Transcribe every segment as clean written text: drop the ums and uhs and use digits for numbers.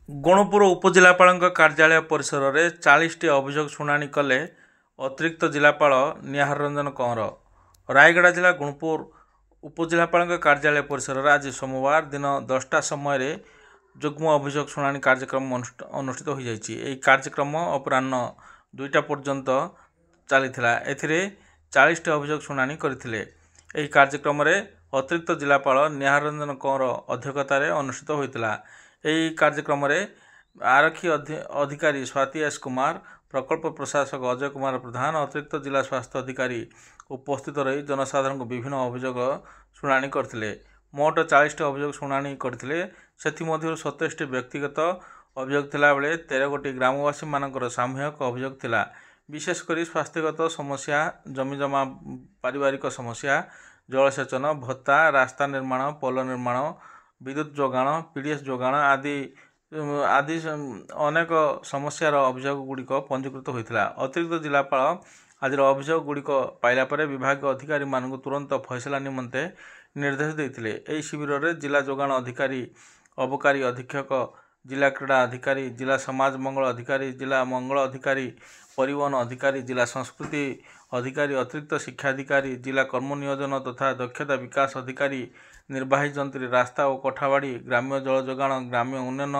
ଗୁଣପୁର ଉପଜିଲ୍ଲାପାଳଙ୍କ କାର୍ଯ୍ୟାଳୟ ପରିସରରେ 40ଟି ଅଭିଯୋଗ ଶୁଣାଣି କଲେ ଅତିରିକ୍ତ ଜିଲ୍ଲାପାଳ ନିହାର ରଞ୍ଜନ କଅଁର। ରାୟଗଡ଼ା ଜିଲ୍ଲା ଗୁଣପୁର ଉପଜିଲ୍ଲାପାଳଙ୍କ କାର୍ଯ୍ୟାଳୟ ପରିସରରେ ଆଜି ସୋମବାର ଦିନ 10ଟା ସମୟରେ ଯୁଗ୍ମ ଅଭିଯୋଗ ଶୁଣାଣି କାର୍ଯ୍ୟକ୍ରମ ଅନୁଷ୍ଠିତ ହୋଇଯାଇଛି। ଏହି କାର୍ଯ୍ୟକ୍ରମ ଅପରାହ୍ନ 2ଟା ପର୍ଯ୍ୟନ୍ତ ଚାଲିଥିଲା। ଏଥିରେ 40ଟି ଅଭିଯୋଗ ଶୁଣାଣି କରିଥିଲେ। ଏହି କାର୍ଯ୍ୟକ୍ରମରେ ଅତିରିକ୍ତ ଜିଲ୍ଲାପାଳ ନିହାର ରଞ୍ଜନ କଅଁର ଅଧ୍ୟକ୍ଷତାରେ ଅନୁଷ୍ଠିତ ହୋଇଥିଲା। ଏହି କାର୍ଯ୍ୟକ୍ରମରେ ଆରକ୍ଷୀ ଅଧିକାରୀ ସ୍ୱାତି ଏସ୍ କୁମାର, ପ୍ରକଳ୍ପ ପ୍ରଶାସକ ଅଜୟ କୁମାର ପ୍ରଧାନ, ଅତିରିକ୍ତ ଜିଲ୍ଲା ସ୍ୱାସ୍ଥ୍ୟ ଅଧିକାରୀ ଉପସ୍ଥିତ ରହି ଜନସାଧାରଣଙ୍କୁ ବିଭିନ୍ନ ଅଭିଯୋଗ ଶୁଣାଣି କରିଥିଲେ। ମୋଟ 40ଟି ଅଭିଯୋଗ ଶୁଣାଣି କରିଥିଲେ। ସେଥିମଧ୍ୟରୁ 27ଟି ବ୍ୟକ୍ତିଗତ ଅଭିଯୋଗ ଥିଲାବେଳେ 13ଗୋଟି ଗ୍ରାମବାସୀମାନଙ୍କର ସାମୂହିକ ଅଭିଯୋଗ ଥିଲା। ବିଶେଷ କରି ସ୍ୱାସ୍ଥ୍ୟଗତ ସମସ୍ୟା, ଜମିଜମା, ପାରିବାରିକ ସମସ୍ୟା, ଜଳସେଚନ, ଭତ୍ତା, ରାସ୍ତା ନିର୍ମାଣ, ପୋଲ ନିର୍ମାଣ, ବିଦ୍ୟୁତ୍ ଯୋଗାଣ, ପିଡ଼ିଏସ୍ ଯୋଗାଣ ଆଦି ଅନେକ ସମସ୍ୟାର ଅଭିଯୋଗଗୁଡ଼ିକ ପଞ୍ଜୀକୃତ ହୋଇଥିଲା। ଅତିରିକ୍ତ ଜିଲ୍ଲାପାଳ ଆଜିର ଅଭିଯୋଗଗୁଡ଼ିକ ପାଇଲା ପରେ ବିଭାଗୀୟ ଅଧିକାରୀମାନଙ୍କୁ ତୁରନ୍ତ ଫଇସଲା ନିମନ୍ତେ ନିର୍ଦ୍ଦେଶ ଦେଇଥିଲେ। ଏହି ଶିବିରରେ ଜିଲ୍ଲା ଯୋଗାଣ ଅଧିକାରୀ, ଅବକାରୀ ଅଧୀକ୍ଷକ, ଜିଲ୍ଲା କ୍ରୀଡ଼ା ଅଧିକାରୀ, ଜିଲ୍ଲା ସମାଜ ମଙ୍ଗଳ ଅଧିକାରୀ, ଜିଲ୍ଲା ମଙ୍ଗଳ ଅଧିକାରୀ, ପରିବହନ ଅଧିକାରୀ, ଜିଲ୍ଲା ସଂସ୍କୃତି ଅଧିକାରୀ, ଅତିରିକ୍ତ ଶିକ୍ଷାଧିକାରୀ, ଜିଲ୍ଲା କର୍ମ ନିୟୋଜନ ତଥା ଦକ୍ଷତା ବିକାଶ ଅଧିକାରୀ, ନିର୍ବାହୀ ଯନ୍ତ୍ରୀ, ରାସ୍ତା ଓ କୋଠାବାଡ଼ି, ଗ୍ରାମ୍ୟ ଜଳ ଯୋଗାଣ, ଗ୍ରାମ୍ୟ ଉନ୍ନୟନ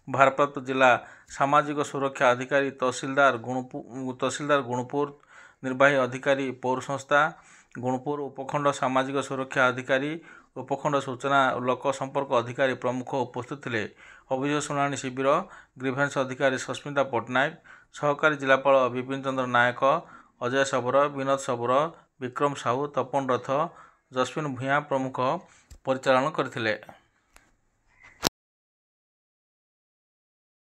ଭାରପ୍ରାପ୍ତ ଜିଲ୍ଲା ସାମାଜିକ ସୁରକ୍ଷା ଅଧିକାରୀ, ତହସିଲଦାର ଗୁଣପୁର, ନିର୍ବାହୀ ଅଧିକାରୀ ପୌର ସଂସ୍ଥା ଗୁଣପୁର, ଉପଖଣ୍ଡ ସାମାଜିକ ସୁରକ୍ଷା ଅଧିକାରୀ, ଉପଖଣ୍ଡ ସୂଚନା ଓ ଲୋକ ସମ୍ପର୍କ ଅଧିକାରୀ ପ୍ରମୁଖ ଉପସ୍ଥିତ ଥିଲେ। ଅଭିଯୋଗ ଶୁଣାଣି ଶିବିର ଗ୍ରିଭେନ୍ସ ଅଧିକାରୀ ସସ୍ମିତା ପଟ୍ଟନାୟକ, ସହକାରୀ ଜିଲ୍ଲାପାଳ ବିପିନ ଚନ୍ଦ୍ର ନାୟକ, ଅଜୟ ଶବର, ବିନୋଦ ଶବର, ବିକ୍ରମ ସାହୁ, ତପନ ରଥ, ଜସ୍ମିନ ଭୂୟାଁ ପ୍ରମୁଖ ପରିଚାଳନା କରିଥିଲେ।